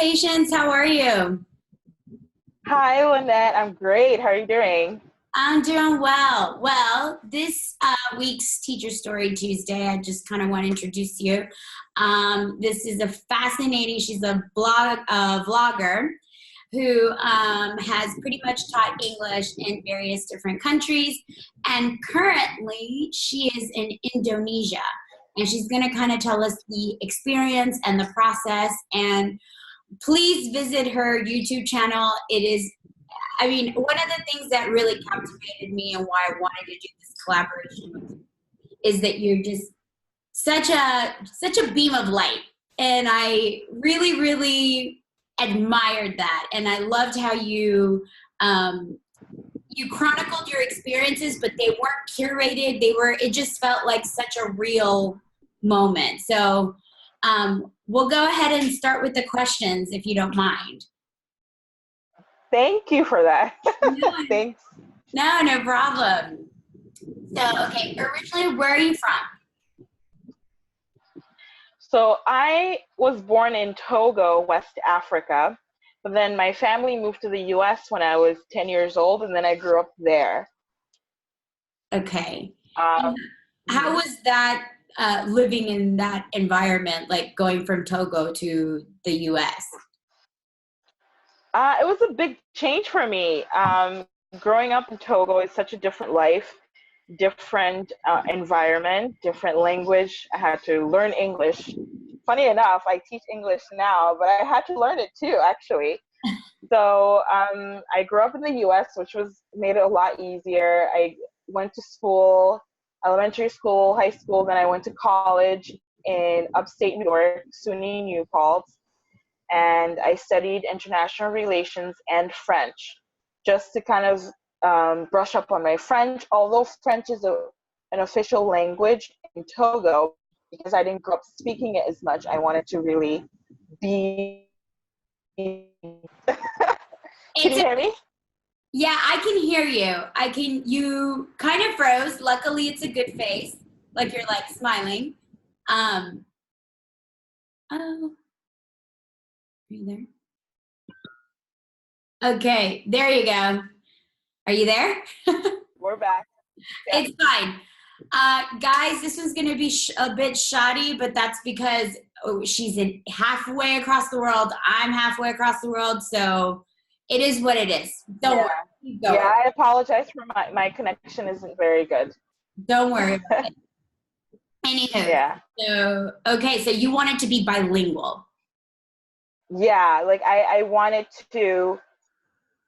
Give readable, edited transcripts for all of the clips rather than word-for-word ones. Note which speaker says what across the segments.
Speaker 1: Patience. How are you?
Speaker 2: Hi, Lynette. I'm great. How are you doing?
Speaker 1: I'm doing well. Well, this week's Teacher Story Tuesday, I just kind of want to introduce you. This is a fascinating, she's a vlogger who has pretty much taught English in various different countries. And currently, she is in Indonesia. And she's going to kind of tell us the experience and the process. And please visit her YouTube channel. It is, I mean, one of the things that really captivated me and why I wanted to do this collaboration with you is that you're just such a beam of light. And I really admired that. And I loved how you chronicled your experiences, but they weren't curated. It just felt like such a real moment. So we'll go ahead and start with the questions if you don't mind.
Speaker 2: Thank you for that.
Speaker 1: No,
Speaker 2: Thanks.
Speaker 1: no problem. So, okay, originally, where are you from?
Speaker 2: So I was born in Togo, West Africa, but then my family moved to the US when I was 10 years old, and then I grew up there.
Speaker 1: Okay.
Speaker 2: Um,
Speaker 1: How was that living in that environment, like going from Togo to the US?
Speaker 2: it was a big change for me. Growing up in Togo is such a different life, different environment, different language. I had to learn English. Funny enough, I teach English now, but I had to learn it too, actually. So I grew up in the U.S., which was made it a lot easier. I went to school, elementary school, high school, then I went to college in upstate New York, SUNY New Paltz, and I studied international relations and French, just to kind of brush up on my French. Although French is an official language in Togo, because I didn't grow up speaking it as much, I wanted to really be. Can you hear me?
Speaker 1: Yeah, I can hear you. You kind of froze. Luckily, it's a good face. Like you're like smiling. Oh, are you there? Okay, there you go. Are you there?
Speaker 2: We're back. Yeah.
Speaker 1: It's fine. Guys, this was going to be a bit shoddy, but that's because she's halfway across the world. I'm halfway across the world, so it is what it is. Don't worry. Keep going.
Speaker 2: Yeah, I apologize for my connection isn't very good.
Speaker 1: Don't worry about it. Anywho,
Speaker 2: Yeah.
Speaker 1: so, okay, so you wanted to be bilingual.
Speaker 2: Yeah, like I wanted to,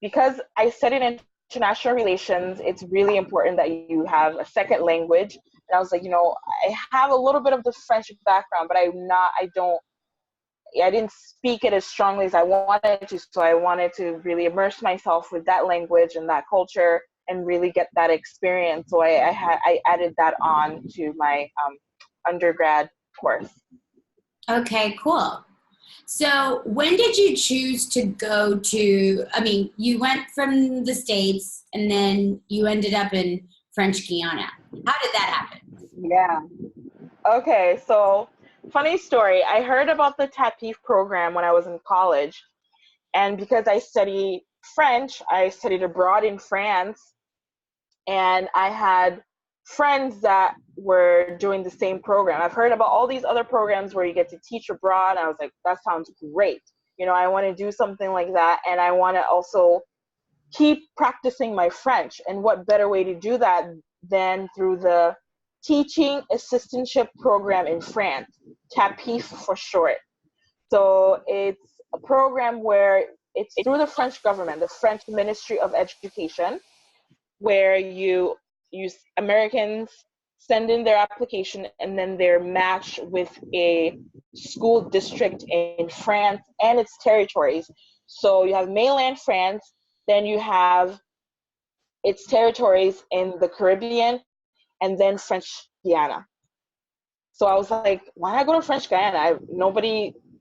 Speaker 2: because I studied international relations, it's really important that you have a second language. And I was like, I have a little bit of the French background, but I didn't speak it as strongly as I wanted to. So I wanted to really immerse myself with that language and that culture and really get that experience. So I added that on to my undergrad course.
Speaker 1: Okay, cool. So when did you choose to go to, I mean, you went from the States and then you ended up in French Guiana. How did that happen?
Speaker 2: Yeah. Okay, so funny story. I heard about the TAPIF program when I was in college. And because I study French, I studied abroad in France. And I had friends that were doing the same program. I've heard about all these other programs where you get to teach abroad. And I was like, that sounds great. I want to do something like that. And I want to also keep practicing my French. And what better way to do that than through the teaching assistantship program in France, TAPIF for short. So it's a program where it's through the French government, the French Ministry of Education, where Americans send in their application and then they're matched with a school district in France and its territories. So you have mainland France, then you have its territories in the Caribbean, and then French Guiana. So I was like, why not go to French Guiana? No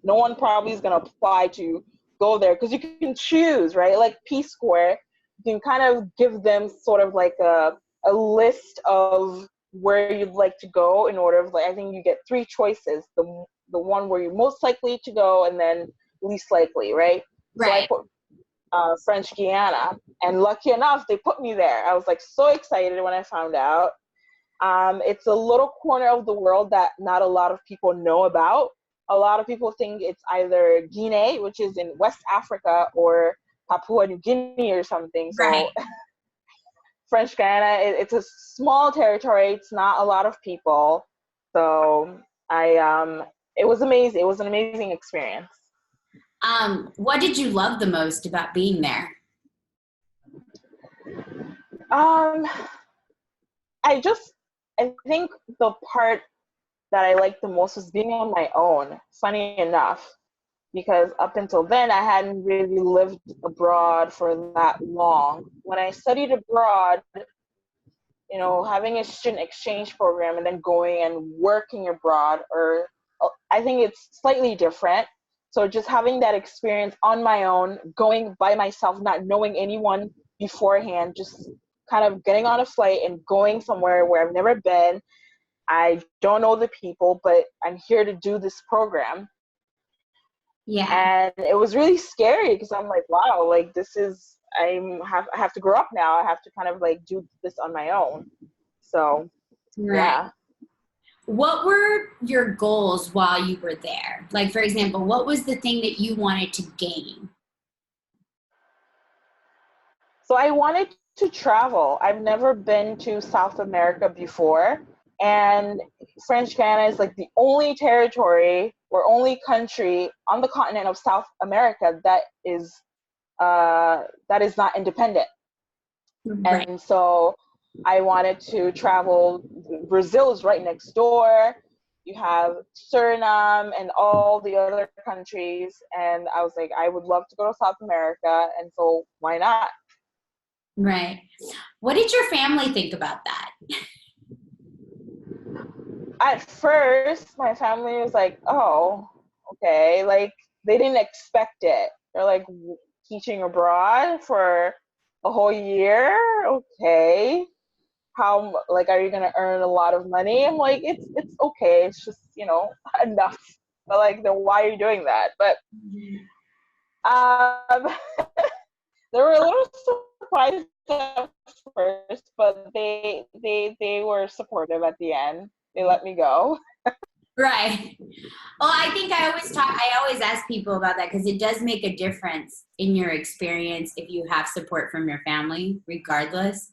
Speaker 2: one probably is going to apply to go there because you can choose, right? Like Peace Square, you can kind of give them sort of like a list of where you'd like to go in order of, like, I think you get three choices. The one where you're most likely to go, and then least likely, right? So I
Speaker 1: Right.
Speaker 2: put French Guiana, and lucky enough, they put me there. I was like so excited when I found out. It's a little corner of the world that not a lot of people know about. A lot of people think it's either Guinea, which is in West Africa, or Papua New Guinea or something.
Speaker 1: Right.
Speaker 2: So French Guiana, it's a small territory. It's not a lot of people. So it was amazing. It was an amazing experience.
Speaker 1: What did you love the most about being there?
Speaker 2: Um, I think the part that I liked the most was being on my own. Funny enough, because up until then I hadn't really lived abroad for that long. When I studied abroad, having a student exchange program and then going and working abroad, or I think it's slightly different. So just having that experience on my own, going by myself, not knowing anyone beforehand, just kind of getting on a flight and going somewhere where I've never been. I don't know the people, but I'm here to do this program.
Speaker 1: Yeah.
Speaker 2: And it was really scary because I'm like, wow, like I have to grow up now. I have to kind of like do this on my own. So,
Speaker 1: Right.
Speaker 2: yeah.
Speaker 1: What were your goals while you were there? Like, for example, what was the thing that you wanted to gain?
Speaker 2: So I wanted to travel. I've never been to South America before. And French Guiana is like the only territory or only country on the continent of South America that is not independent.
Speaker 1: Right.
Speaker 2: And so I wanted to travel. Brazil is right next door. You have Suriname and all the other countries. And I was like, I would love to go to South America. And so why not?
Speaker 1: Right. What did your family think about that?
Speaker 2: At first, my family was like, oh, okay. Like, they didn't expect it. They're like, teaching abroad for a whole year? Okay. Like, are you gonna earn a lot of money? I'm like, it's okay. It's just, enough. But like, then why are you doing that? But um, they were a little surprised at first, but they were supportive at the end. They let me go.
Speaker 1: Right. Well, I always ask people about that because it does make a difference in your experience if you have support from your family, regardless.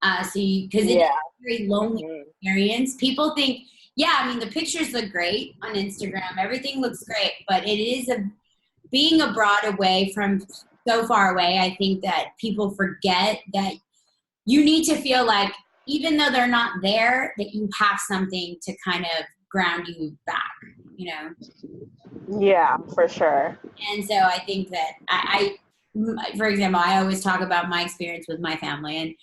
Speaker 1: Because it is
Speaker 2: Yeah.
Speaker 1: a very lonely
Speaker 2: Hmm.
Speaker 1: experience. People think, yeah, I mean, the pictures look great on Instagram, everything looks great, but it is being abroad away from so far away. I think that people forget that you need to feel like, even though they're not there, that you have something to kind of ground you back, you know?
Speaker 2: Yeah, for sure.
Speaker 1: And so I think that for example, I always talk about my experience with my family. And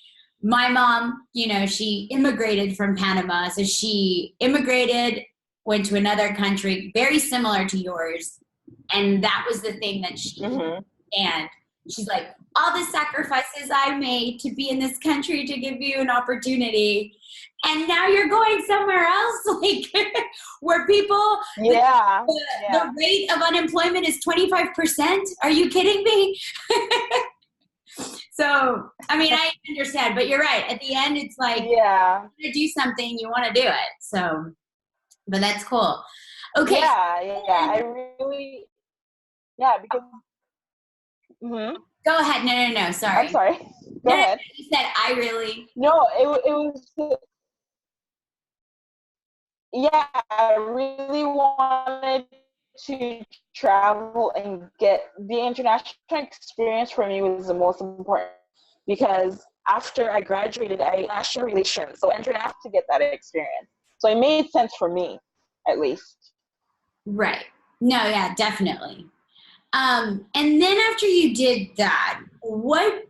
Speaker 1: my mom, she immigrated from Panama. So she immigrated, went to another country, very similar to yours. And that was the thing that
Speaker 2: Hmm.
Speaker 1: and she's like, all the sacrifices I made to be in this country to give you an opportunity. And now you're going somewhere else, like where people,
Speaker 2: Yeah,
Speaker 1: the
Speaker 2: yeah,
Speaker 1: rate of unemployment is 25%. Are you kidding me? So, I mean, I understand, but you're right. At the end, it's like,
Speaker 2: yeah,
Speaker 1: you want to do something, you want to do it. So, but that's cool. Okay.
Speaker 2: yeah, yeah. I really, yeah, because, hmm
Speaker 1: Go ahead. No.
Speaker 2: I'm
Speaker 1: Sorry.
Speaker 2: sorry. Go
Speaker 1: No.
Speaker 2: ahead.
Speaker 1: You said I really.
Speaker 2: No, it was, yeah, I really wanted to travel and get the international experience. For me was the most important because after I graduated, I international relations, so I entered have to get that experience. So it made sense for me, at least.
Speaker 1: Right. No, yeah, definitely. And then after you did that, what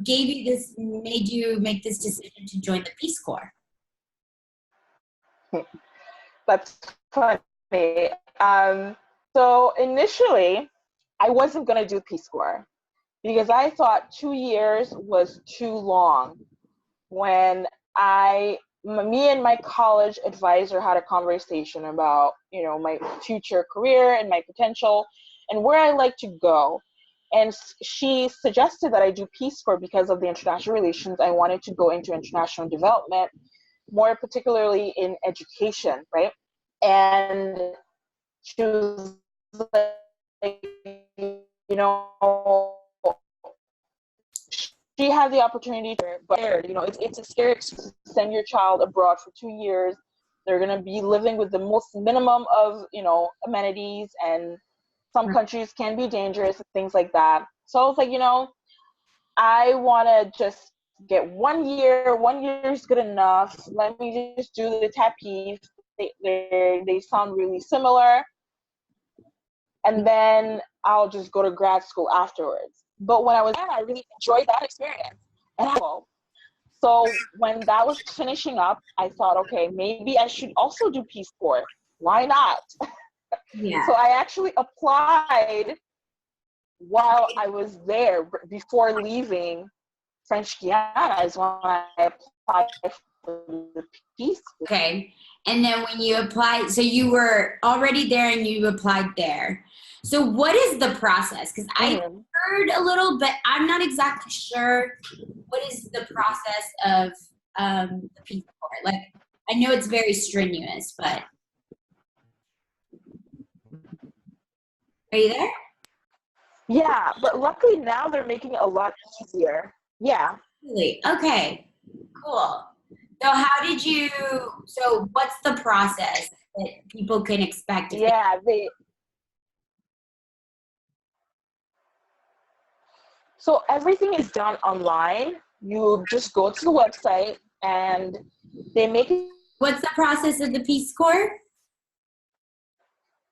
Speaker 1: gave you this, made you make this decision to join the Peace Corps?
Speaker 2: That's funny. So initially, I wasn't going to do Peace Corps because I thought 2 years was too long. When I me and my college advisor had a conversation about, you know, my future career and my potential and where I like to go. And she suggested that I do Peace Corps because of the international relations. I wanted to go into international development, more particularly in education, right? And she was like, you know, she had the opportunity to, but you know, it's a scary to send your child abroad for 2 years. They're gonna be living with the most minimum of, you know, amenities, and some countries can be dangerous and things like that. So I was like, you know, I want to just get 1 year. 1 year is good enough. Let me just do the TAPIF. They sound really similar, and then I'll just go to grad school afterwards. But when I was there, I really enjoyed that experience. And so when that was finishing up, I thought, okay, maybe I should also do Peace Corps. Why not?
Speaker 1: Yeah.
Speaker 2: So I actually applied while I was there before leaving French Guiana is when I applied for the Peace Corps.
Speaker 1: Okay. And then when you applied, so you were already there and you applied there. So what is the process? Because I heard a little, but I'm not exactly sure what is the process of the Peace Corps. Like, I know it's very strenuous, but are you there?
Speaker 2: Yeah, but luckily now they're making it a lot easier. Yeah.
Speaker 1: Really? Okay. Cool. So how did you, so what's the process that people can expect?
Speaker 2: Yeah, so everything is done online. You just go to the website and they make it.
Speaker 1: What's the process of the Peace Corps?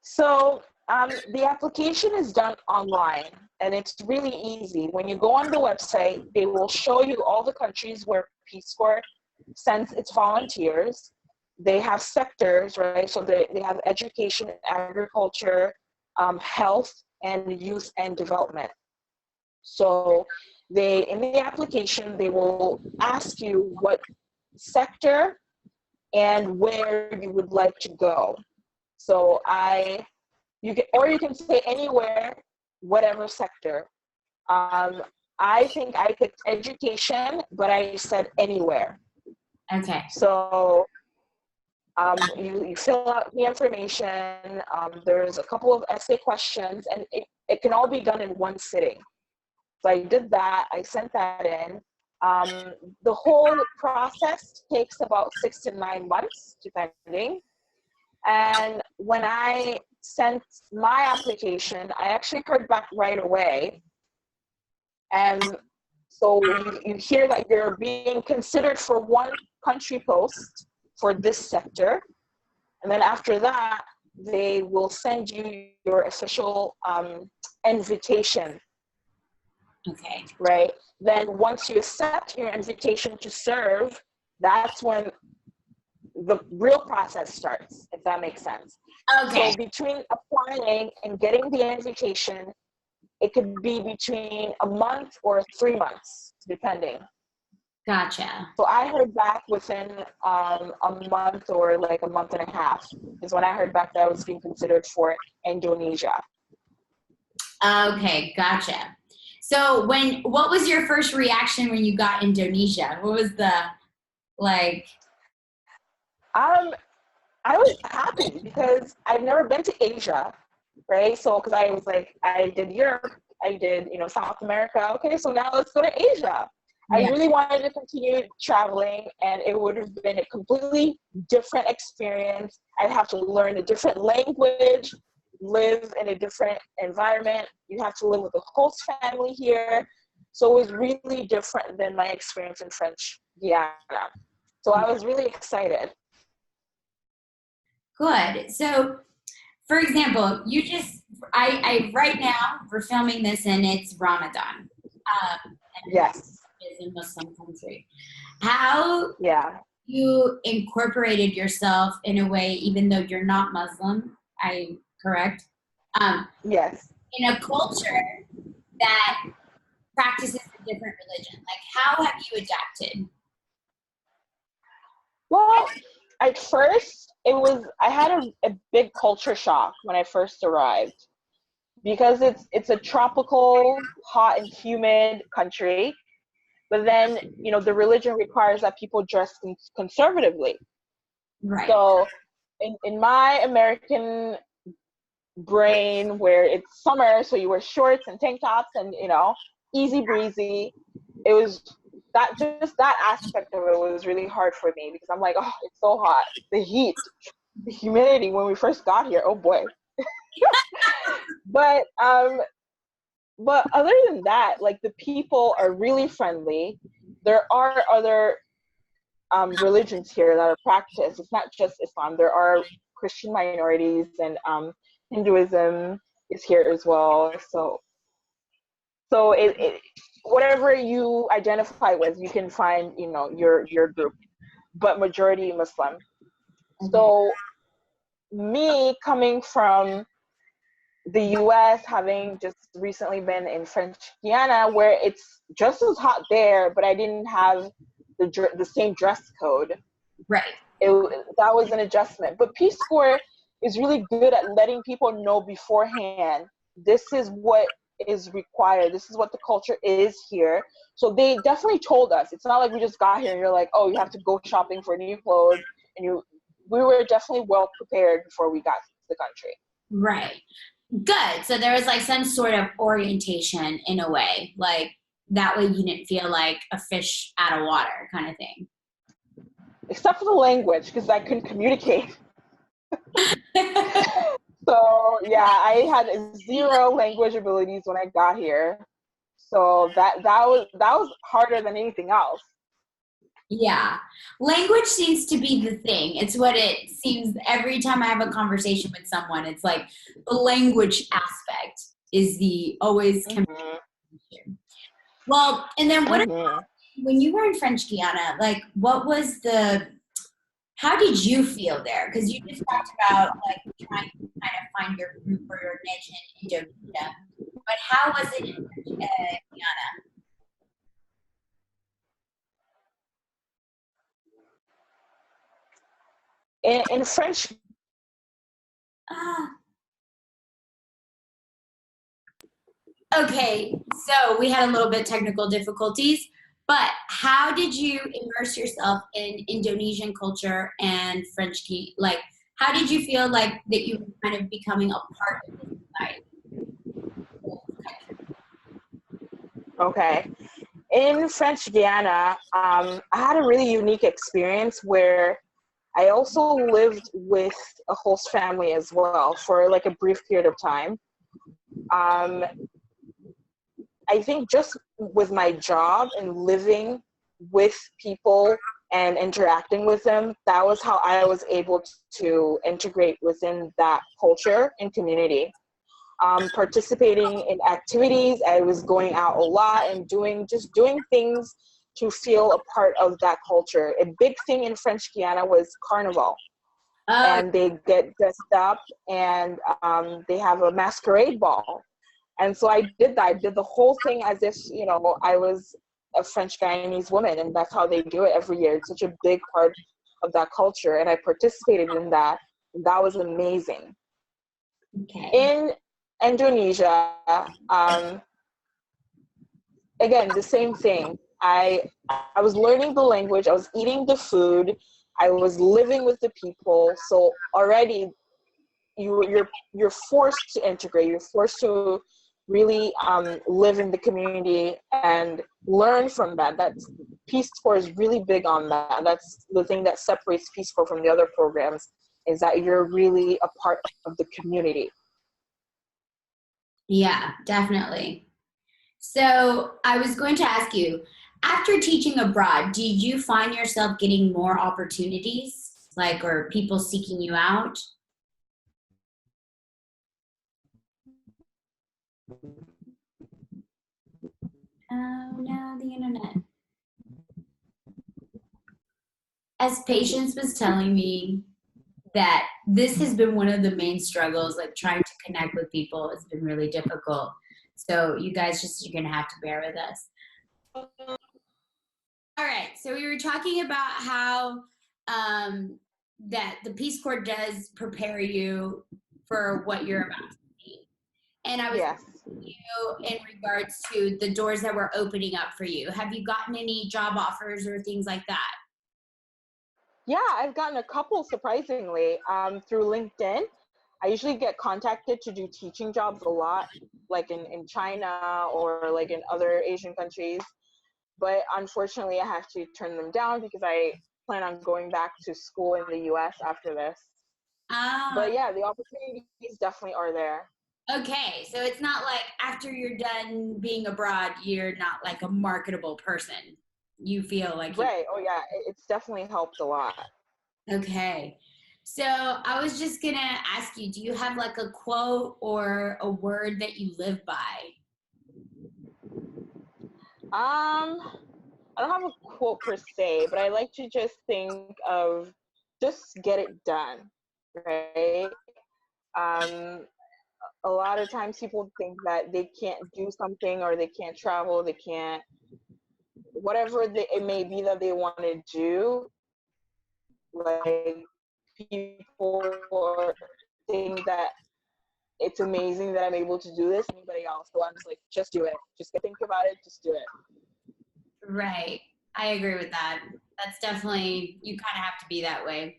Speaker 2: So the application is done online and it's really easy. When you go on the website, they will show you all the countries where Peace Corps sends its volunteers. They have sectors, right? So they have education, agriculture, health, and youth and development. So in the application, they will ask you what sector and where you would like to go. So you can say anywhere, whatever sector. I think I picked education, but I said anywhere.
Speaker 1: Okay.
Speaker 2: So you fill out the information. There's a couple of essay questions, and it can all be done in one sitting. So I did that. I sent that in. The whole process takes about 6 to 9 months, depending. And when I sent my application, I actually heard back right away. And so you hear that you're being considered for one country post for this sector. And then after that, they will send you your official invitation.
Speaker 1: Okay.
Speaker 2: Right? Then once you accept your invitation to serve, that's when the real process starts, if that makes sense.
Speaker 1: Okay.
Speaker 2: So between applying and getting the invitation, it could be between a month or 3 months, depending.
Speaker 1: Gotcha.
Speaker 2: So I heard back within a month or like a month and a half is when I heard back that I was being considered for Indonesia.
Speaker 1: Okay, gotcha. So what was your first reaction when you got Indonesia? What was the, like?
Speaker 2: I was happy because I've never been to Asia, right? So, because I was like, I did Europe, I did, South America. Okay, so now let's go to Asia. Yeah. I really wanted to continue traveling, and it would have been a completely different experience. I'd have to learn a different language, live in a different environment. You have to live with a host family here. So it was really different than my experience in French Guiana. So I was really excited.
Speaker 1: Good. So, for example, I right now we're filming this and it's Ramadan.
Speaker 2: Yes.
Speaker 1: It's a Muslim country. How you incorporated yourself in a way, even though you're not Muslim, correct?
Speaker 2: Yes.
Speaker 1: In a culture that practices a different religion, like how have you adapted?
Speaker 2: Well, at first, I had a big culture shock when I first arrived because it's a tropical, hot and humid country. But then, the religion requires that people dress conservatively.
Speaker 1: Right.
Speaker 2: So in my American brain, where it's summer, so you wear shorts and tank tops and, easy breezy, it was that aspect of it was really hard for me because I'm like, oh, it's so hot. The heat, the humidity when we first got here, oh boy. But other than that, like, the people are really friendly. There are other religions here that are practiced. It's not just Islam. There are Christian minorities, and Hinduism is here as well. So it whatever you identify with, you can find, your group, but majority Muslim. So me coming from the US, having just recently been in French Guiana, where it's just as hot there, but I didn't have the same dress code.
Speaker 1: Right.
Speaker 2: That was an adjustment. But Peace Corps is really good at letting people know beforehand, this is what is required. This is what the culture is here. So they definitely told us. It's not like we just got here and you're like, oh, you have to go shopping for new clothes. We were definitely well prepared before we got to the country.
Speaker 1: Right. Good. So there was like some sort of orientation in a way, like that way you didn't feel like a fish out of water kind of thing.
Speaker 2: Except for the language, because I couldn't communicate. So yeah, I had zero language abilities when I got here. So that was harder than anything else.
Speaker 1: Yeah. Language seems to be the thing. It's what it seems every time I have a conversation with someone. It's like the language aspect is the always communication. Well, and then what about when you were in French Guiana, like how did you feel there? Because you just talked about like trying to kind of find your group or your niche in Indonesia. But how was it in Guyana?
Speaker 2: In French.
Speaker 1: Okay, so we had a little bit technical difficulties, but how did you immerse yourself in Indonesian culture and French key? Like, how did you feel like that you were kind of becoming a part of this society?
Speaker 2: Okay. In French Guiana, I had a really unique experience where I also lived with a host family as well for like a brief period of time. I think just with my job and living with people and interacting with them, that was how I was able to integrate within that culture and community. Participating in activities, I was going out a lot and doing things to feel a part of that culture. A big thing in French Guiana was Carnival. And they get dressed up and they have a masquerade ball. And so I did that. I did the whole thing as if, I was a French Guyanese woman, and that's how they do it every year. It's such a big part of that culture, and I participated in that. And that was amazing.
Speaker 1: Okay.
Speaker 2: In Indonesia, again, the same thing. I was learning the language. I was eating the food. I was living with the people. So already, you're forced to integrate. You're forced to really live in the community and learn from that. That's Peace Corps is really big on that. That's the thing that separates Peace Corps from the other programs, is that you're really a part of the community.
Speaker 1: Yeah, definitely. So I was going to ask you, after teaching abroad, did you find yourself getting more opportunities, like, or people seeking you out? Oh no, the internet. As Patience was telling me that this has been one of the main struggles, like trying to connect with people has been really difficult. So you guys you're gonna have to bear with us. All right, so we were talking about how that the Peace Corps does prepare you for what you're about to see. And I was
Speaker 2: Yes.
Speaker 1: you in regards to the doors that were opening up for you. Have you gotten any job offers or things like that?
Speaker 2: Yeah, I've gotten a couple surprisingly through LinkedIn. I usually get contacted to do teaching jobs a lot, like in China or like in other Asian countries. But unfortunately, I have to turn them down because I plan on going back to school in the US after this.
Speaker 1: Oh,
Speaker 2: But yeah, the opportunities definitely are there.
Speaker 1: okay. So it's not like after you're done being abroad, you're not like a marketable person. You feel like you
Speaker 2: Right. Oh yeah, it's definitely helped a lot.
Speaker 1: okay. So I was just gonna ask you, do you have like a quote or a word that you live by?
Speaker 2: I don't have a quote per se, but I like to just think of just get it done, right? Um, a lot of times people think that they can't do something or they can't travel, they can't, it may be that they want to do, like people think that it's amazing that I'm able to do this, anybody else. So I'm just like, just do it. Just think about it, just do it.
Speaker 1: Right. I agree with that. That's definitely, you kind of have to be that way.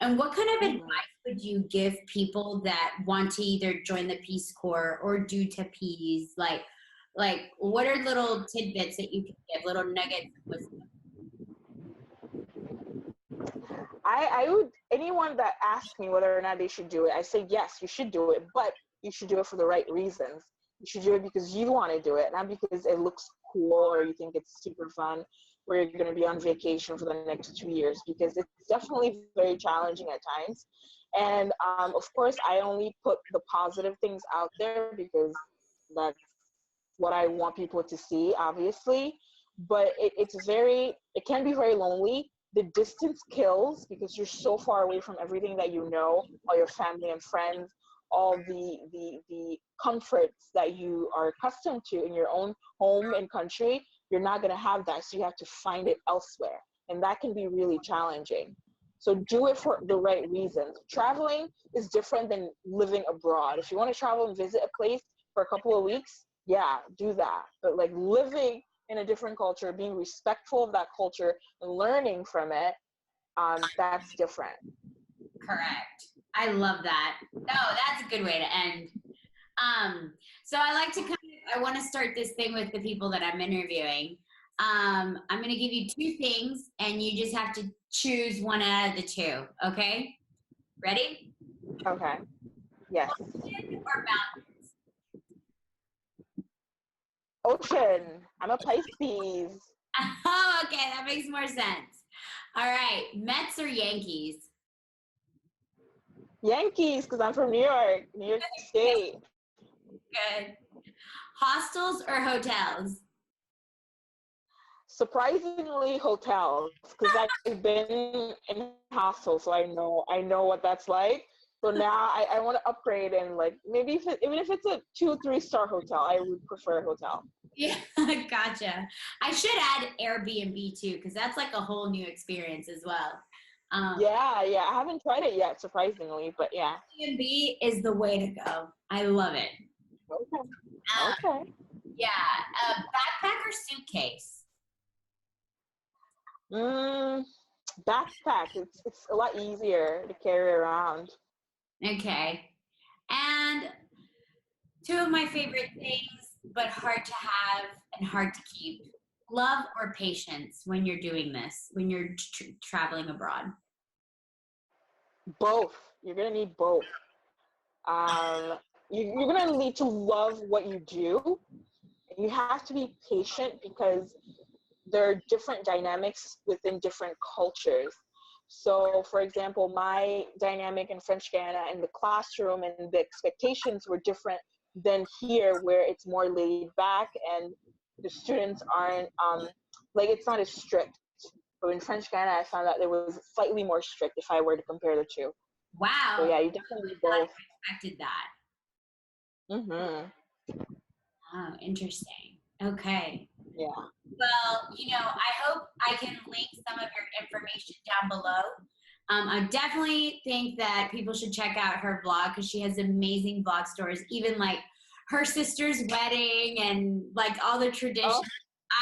Speaker 1: And what kind of
Speaker 2: Hmm.
Speaker 1: advice would you give people that want to either join the Peace Corps or do TAPIs? Like what are little tidbits that you can give, little nuggets of wisdom?
Speaker 2: I would, anyone that asks me whether or not they should do it, I say yes, you should do it, but you should do it for the right reasons. You should do it because you want to do it, not because it looks cool or you think it's super fun, or you're going to be on vacation for the next 2 years, because it's definitely very challenging at times. And of course, I only put the positive things out there because that's what I want people to see, obviously. But it can be very lonely. The distance kills because you're so far away from everything that you know, all your family and friends, all the comforts that you are accustomed to in your own home and country. You're not going to have that, so you have to find it elsewhere, and that can be really challenging. So do it for the right reasons. Traveling is different than living abroad. If you want to travel and visit a place for a couple of weeks, yeah, do that. But like living in a different culture, being respectful of that culture and learning from it, that's different.
Speaker 1: Correct. I love that. No, that's a good way to end. So I like to I want to start this thing with the people that I'm interviewing. I'm going to give you two things and you just have to choose one out of the two. Okay. Ready?
Speaker 2: Okay. Yes.
Speaker 1: Or
Speaker 2: Ocean. I'm a Pisces.
Speaker 1: oh, okay. That makes more sense. All right. Mets or Yankees?
Speaker 2: Yankees, because I'm from New York State.
Speaker 1: Good. Hostels or hotels?
Speaker 2: Surprisingly, hotels, because I've been in hostels, so I know what that's like. So now I want to upgrade and like maybe even if it's a 2 3 star hotel, I would prefer a hotel.
Speaker 1: Yeah, gotcha. I should add Airbnb too, because that's like a whole new experience as well. Um,
Speaker 2: Yeah, yeah. I haven't tried it yet, surprisingly, but yeah.
Speaker 1: Airbnb is the way to go. I love it.
Speaker 2: Okay.
Speaker 1: Uh,
Speaker 2: Okay.
Speaker 1: yeah, backpack or suitcase?
Speaker 2: Mm, backpack. It's a lot easier to carry around.
Speaker 1: Okay. And two of my favorite things, but hard to have and hard to keep. Love or patience when you're doing this, when you're traveling abroad.
Speaker 2: Both. You're gonna need both. Um, you're gonna need to love what you do. You have to be patient because there are different dynamics within different cultures. So, for example, my dynamic in French Guiana in the classroom and the expectations were different than here, where it's more laid back and the students aren't like it's not as strict. So in French Guiana, I found out it was slightly more strict if I were to compare the two. So
Speaker 1: Wow,
Speaker 2: yeah, you definitely need
Speaker 1: not
Speaker 2: both.
Speaker 1: expected that.
Speaker 2: Hmm.
Speaker 1: Oh, interesting. Okay.
Speaker 2: Yeah.
Speaker 1: Well, I hope I can link some of your information down below. I definitely think that people should check out her vlog because she has amazing vlog stories, even like her sister's wedding and like all the traditions.
Speaker 2: Oh,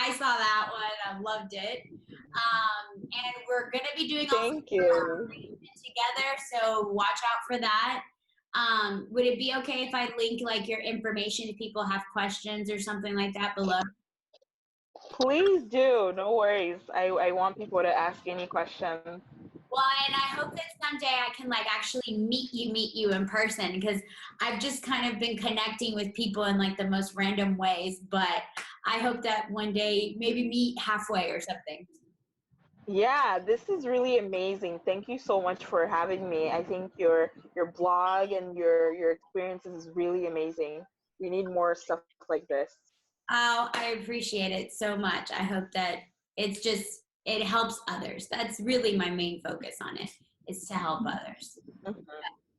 Speaker 1: I saw that one. I loved it. And we're going to be doing also
Speaker 2: thank you.
Speaker 1: together, so watch out for that. Would it be okay if I link like your information if people have questions or something like that below?
Speaker 2: Please do. No worries. I want people to ask any questions.
Speaker 1: Well, and I hope that someday I can like actually meet you in person because I've just kind of been connecting with people in like the most random ways. But I hope that one day maybe meet halfway or something.
Speaker 2: Yeah, this is really amazing. Thank you so much for having me. I think your blog and your experiences is really amazing. We need more stuff like this.
Speaker 1: Oh, I appreciate it so much. I hope that it helps others. That's really my main focus on it, is to help others.
Speaker 2: Mhm.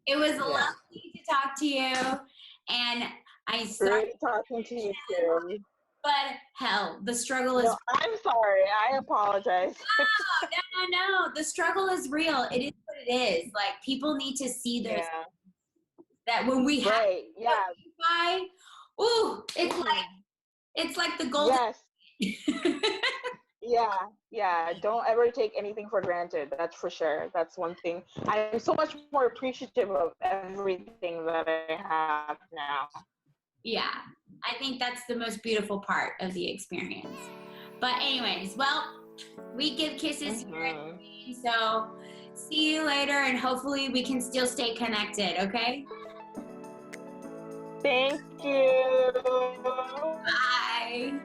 Speaker 1: It was
Speaker 2: Yeah.
Speaker 1: lovely to talk to you. And I started,
Speaker 2: Great talking to you too.
Speaker 1: but hell, the struggle is
Speaker 2: No, I'm sorry. I apologize.
Speaker 1: no. The struggle is real. It is what it is. Like people need to see there's
Speaker 2: Yeah.
Speaker 1: that when we have
Speaker 2: Right. Yeah.
Speaker 1: Wi-Fi, ooh,
Speaker 2: Mhm.
Speaker 1: it's like the golden.
Speaker 2: Yes. Yeah. Yeah. Don't ever take anything for granted. That's for sure. That's one thing. I'm so much more appreciative of everything that I have now.
Speaker 1: Yeah, I think that's the most beautiful part of the experience. But anyways, well, we give kisses here at
Speaker 2: Hmm.
Speaker 1: Spain, so see you later, and hopefully we can still stay connected. Okay.
Speaker 2: Thank you.
Speaker 1: Bye.